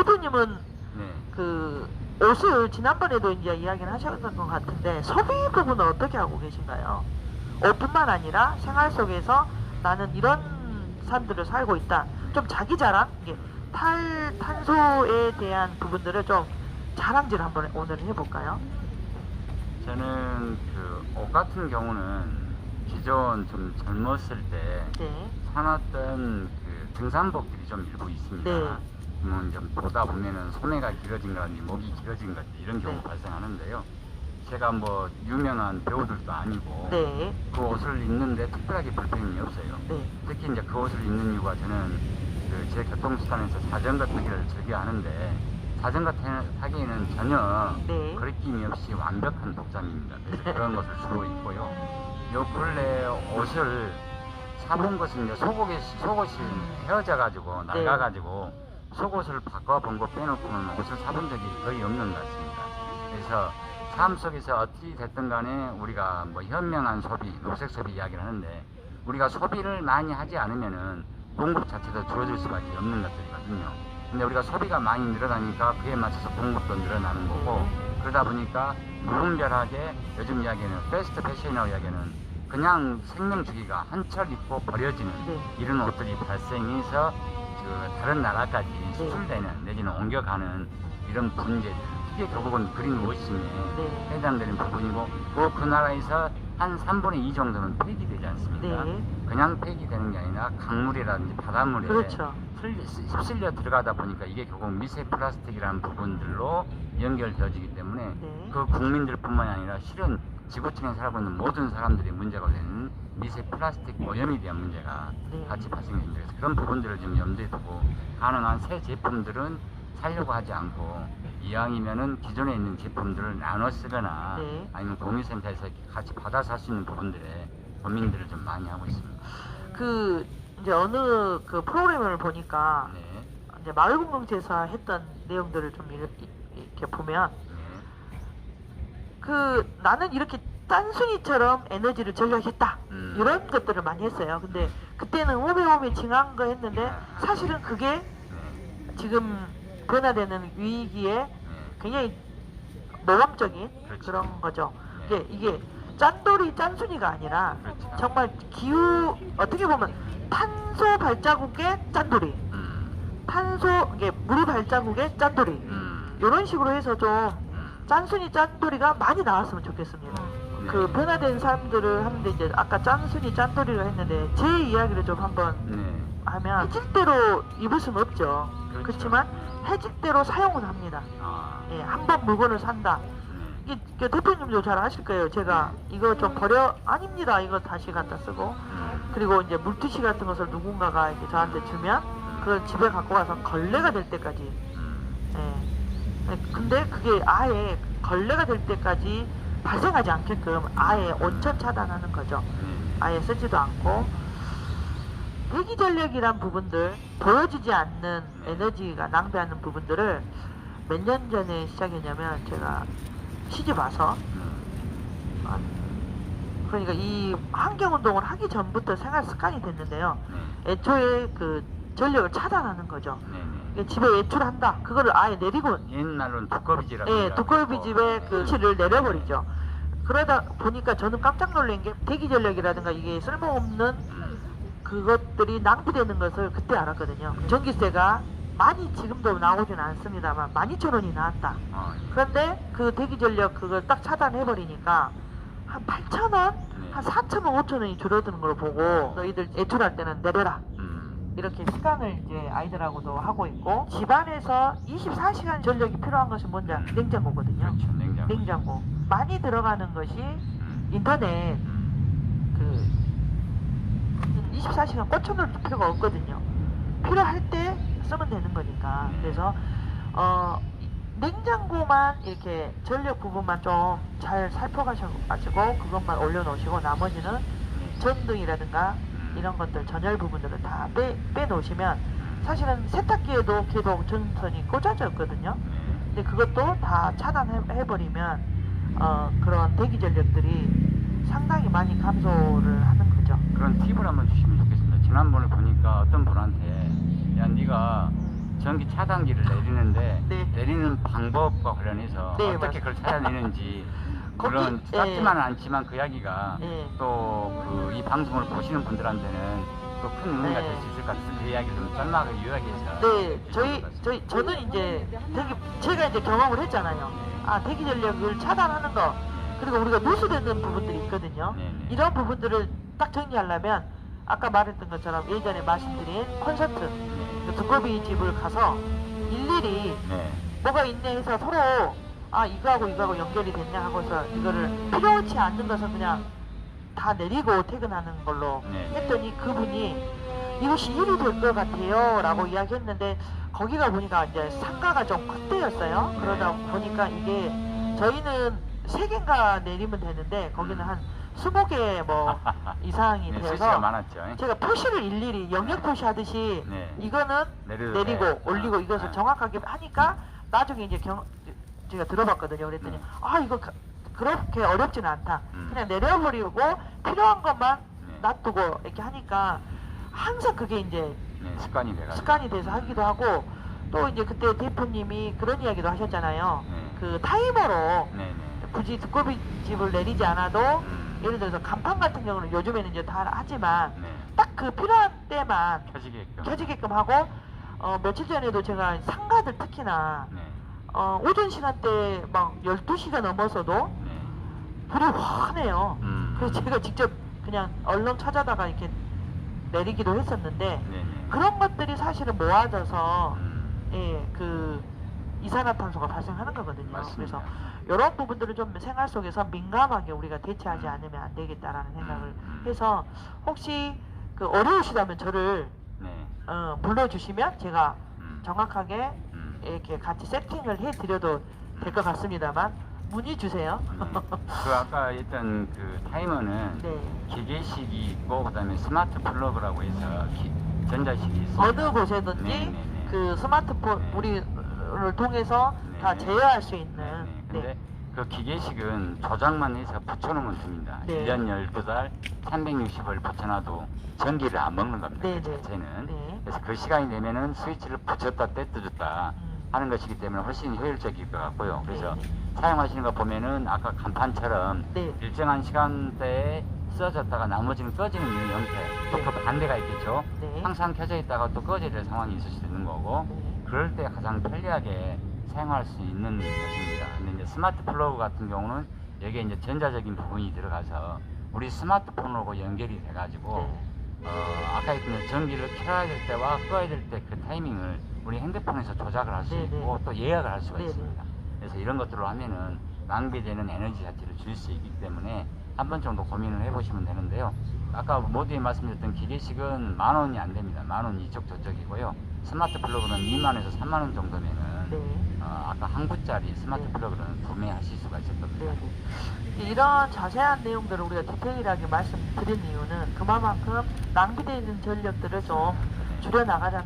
대표님은 네. 그 옷을 지난번에도 이제 이야기를 하셨던 것 같은데 소비 부분은 어떻게 하고 계신가요? 옷뿐만 아니라 생활 속에서 나는 이런 삶들을 살고 있다. 좀 자기 자랑, 이게 탈탄소에 대한 부분들을 좀 자랑질 한번 오늘 해볼까요? 저는 그 옷 같은 경우는 기존 좀 젊었을 때 네, 사놨던 그 등산복들이 좀 일부 있습니다. 네. 좀 보다 보면은 소매가 길어진 거라든지 목이 길어진 것 이런 경우 네. 발생하는데요. 제가 뭐 유명한 배우들도 아니고 네, 그 옷을 입는데 특별하게 불편이 없어요. 네, 특히 이제 그 옷을 입는 이유가 저는 그 제 교통수단에서 자전거 타기를 즐겨 하는데 자전거 타기에는 전혀 네. 거리낌이 없이 완벽한 복장입니다. 그래서 그런 것을 주로 입고요. 요 근래 옷을 사본 것은 이제 속옷이 헤어져 가지고 낡아 가지고 속옷을 바꿔본 거 빼놓고는 옷을 사본 적이 거의 없는 것 같습니다. 그래서 삶 속에서 어찌 됐든 간에 우리가 뭐 현명한 소비, 녹색 소비 이야기를 하는데 우리가 소비를 많이 하지 않으면은 공급 자체도 줄어들 수밖에 없는 것들이거든요. 근데 우리가 소비가 많이 늘어나니까 그에 맞춰서 공급도 늘어나는 거고 그러다 보니까 무분별하게 요즘 이야기는 패스트 패션이라고 이야기하는 그냥 생명 주기가 한철 입고 버려지는 이런 옷들이 발생해서 그 다른 나라까지 수출되는 내지는 옮겨가는 이런 문제들 이게 결국은 그린워싱에 해당되는 부분이고 그 나라에서 한 3분의 2 정도는 폐기되지 않습니까? 그냥 폐기되는 게 아니라 강물이라든지 바닷물에 그렇죠. 휩쓸려 들어가다 보니까 이게 결국 미세 플라스틱이라는 부분들로 연결되어지기 때문에 그 국민들뿐만 아니라 실은 지구촌에 살고 있는 모든 사람들이 문제가 되는 미세 플라스틱 오염에 대한 문제가 같이 발생됩니다. 그래서 그런 부분들을 좀 염두에 두고 가능한 새 제품들은 살려고 하지 않고 이왕이면은 기존에 있는 제품들을 나눠 쓰거나 아니면 공유센터에서 같이 받아 살 수 있는 부분들에 고민들을 좀 많이 하고 있습니다. 그 이제 어느 그 프로그램을 보니까 이제 마을공동체에서 했던 내용들을 좀 이렇게 보면 그 나는 이렇게 딴순이처럼 에너지를 절약했다 이런 것들을 많이 했어요. 근데 그때는 오메오메 징한 거 했는데 사실은 그게 지금 변화되는 위기에 굉장히 모범적인 그런 거죠. 이게 짠순이가 아니라 정말 기후 어떻게 보면 탄소 발자국의 짠돌이, 이게 물 발자국의 짠돌이 이런 식으로 해서 좀 짠순이 짠돌이가 많이 나왔으면 좋겠습니다. 그 변화된 사람들을 하는데 이제 아까 짠순이 짠돌이를 했는데 제 이야기를 좀 한번 하면 해질대로 입을 수는 없죠. 그렇지만 해질대로 사용은 합니다. 예, 한 번 물건을 산다. 이게 대표님도 잘 아실 거예요. 제가 이거 좀 버려 아닙니다. 이거 다시 갖다 쓰고 그리고 이제 물티슈 같은 것을 누군가가 이렇게 저한테 주면 그걸 집에 갖고 가서 걸레가 될 때까지. 예. 근데 그게 아예 걸레가 될 때까지 발생하지 않게끔 아예 온천 차단하는 거죠. 아예 쓰지도 않고 대기전력이란 부분들 보여지지 않는 에너지가 낭비하는 부분들을 몇 년 전에 시작했냐면 제가 시집 와서 그러니까 이 환경운동을 하기 전부터 생활 습관이 됐는데요. 애초에 그 전력을 차단하는 거죠. 집에 외출한다. 그거를 아예 내리고 옛날로는 두꺼비지라고 두꺼비집에 그 치를 내려버리죠. 그러다 보니까 저는 깜짝 놀란 게 대기전력이라든가 이게 쓸모없는 그것들이 낭비되는 것을 그때 알았거든요. 전기세가 많이 지금도 나오진 않습니다만 12,000원이 나왔다. 그런데 그 대기전력 그걸 딱 차단해버리니까 한 8,000원? 한 4,000원, 5,000원이 줄어드는 걸 보고 너희들 외출할 때는 내려라. 이렇게 습관을 이제 아이들하고도 하고 있고 집안에서 24시간 전력이 필요한 것이 뭔지 냉장고거든요. 냉장고. 많이 들어가는 것이 인터넷 그 24시간 꽂혀놓을 필요가 없거든요. 필요할 때 쓰면 되는 거니까. 그래서 냉장고만 이렇게 전력 부분만 좀 잘 살펴가셔가지고 그것만 올려놓으시고 나머지는 전등이라든가 이런 것들 전열 부분들을 다 빼놓으시면 사실은 세탁기에도 계속 전선이 꽂아져 있거든요. 근데 그것도 다 차단해버리면 그런 대기 전력들이 상당히 많이 감소를 하는 거죠. 그런 팁을 한번 주시면 좋겠습니다. 지난번에 보니까 어떤 분한테 야 네가 전기 차단기를 내리는데 네. 내리는 방법과 관련해서 네, 어떻게 그걸 찾아내는지 그런 거기- 짧지만은 않지만 그 이야기가 네. 또 그 이 방송을 보시는 분들한테는 또 큰 의미가 네. 될 수 있을 것 같아서 그 이야기를 좀 짤막하게 요약해서 네, 해주실 것 같습니다. 저는 이제 제가 이제 경험을 했잖아요. 아, 대기 전력을 차단하는 거, 그리고 우리가 누수되는 부분들이 있거든요. 네, 네. 이런 부분들을 딱 정리하려면 아까 말했던 것처럼 예전에 말씀드린 콘서트, 그 두꺼비 집을 가서 일일이 네. 뭐가 있네 해서 서로 아, 이거하고 이거하고 연결이 됐냐 하고서 이거를 필요치 않는 것은 그냥 다 내리고 퇴근하는 걸로 네. 했더니 그분이 이것이 일이 될 것 같아요 라고 이야기했는데 거기가 보니까 이제 상가가 좀 큰 데였어요. 네. 그러다 보니까 이게 저희는 3개인가 내리면 되는데 거기는 한 20개 뭐 이상이 네, 되어서 수시가 많았죠. 제가 표시를 일일이 영역 표시하듯이 네. 이거는 내려도 내리고 돼. 올리고 아, 이것을 아. 정확하게 하니까 나중에 이제 제가 들어봤거든요. 그랬더니 아 이거 그렇게 어렵지는 않다. 그냥 내려버리고 필요한 것만 네. 놔두고 이렇게 하니까 항상 그게 이제 네, 습관이 돼가지고. 습관이 돼서 하기도 하고 또 이제 그때 대표님이 그런 이야기도 하셨잖아요. 네. 그 타이머로 네, 네. 굳이 두꺼비 집을 내리지 않아도 음. 예를 들어서 간판 같은 경우는 요즘에는 이제 다 하지만 네. 딱 그 필요한 때만 켜지게끔. 켜지게끔 하고 며칠 전에도 제가 상가들 특히나 네. 오전 시간대 막 12시가 넘어서도 네. 불이 환해요. 그래서 제가 직접 그냥 얼른 찾아다가 이렇게 내리기도 했었는데 네, 네. 그런 것들이 사실은 모아져서 음. 예, 그 이산화탄소가 발생하는 거거든요. 맞습니다. 그래서 이런 부분들을 좀 생활 속에서 민감하게 우리가 대처하지 않으면 안 되겠다라는 생각을 해서 혹시 그 어려우시다면 저를 네. 불러주시면 제가 음. 정확하게 음. 이렇게 같이 세팅을 해드려도 될 것 같습니다만 문의 주세요. 그 아까 했던 그 타이머는 네. 기계식이 있고 그다음에 스마트 플러그라고 해서 전자식이 있습니다. 어느 곳에든지 네, 네, 네. 그 스마트폰 네. 우리를 통해서 네, 다 네. 제어할 수 있는 네, 네. 근데 네. 그 기계식은 조작만 해서 붙여놓으면 됩니다. 네. 1년 12달 360을 붙여놔도 전기를 안 먹는 겁니다. 네, 그 네. 자체는. 네. 그래서 그 시간이 되면은 스위치를 붙였다 뗐다 하는 것이기 때문에 훨씬 효율적일 것 같고요. 그래서 네. 사용하시는 거 보면은 아까 간판처럼 네. 일정한 시간대에 써졌다가 나머지는 꺼지는 이런 형태, 또 그 반대가 있겠죠. 네. 항상 켜져 있다가 또 꺼져야 될 상황이 있을 수 있는 거고, 네. 그럴 때 가장 편리하게 사용할 수 있는 것입니다. 근데 이제 스마트 플러그 같은 경우는 여기에 이제 전자적인 부분이 들어가서 우리 스마트폰하고 연결이 돼가지고 네. 아까 했던 전기를 켜야 될 때와 꺼야 될 때 그 타이밍을 우리 핸드폰에서 조작을 할 수 네, 있고 네. 또 예약을 할 수가 네, 네. 있습니다. 그래서 이런 것들로 하면은 낭비되는 에너지 자체를 줄일 수 있기 때문에 한 번 정도 고민을 해보시면 되는데요. 아까 모두에 말씀드렸던 기계식은 10,000원이 안 됩니다. 10,000원 이쪽 저쪽이고요. 스마트 플러그는 20,000원에서 30,000원 정도면은 네. 아까 한 구짜리 스마트 네. 플러그는 구매하실 수가 있을 겁니다. 네. 이런 자세한 내용들을 우리가 디테일하게 말씀드린 이유는 그만큼 낭비되는 전력들을 좀 줄여나가자는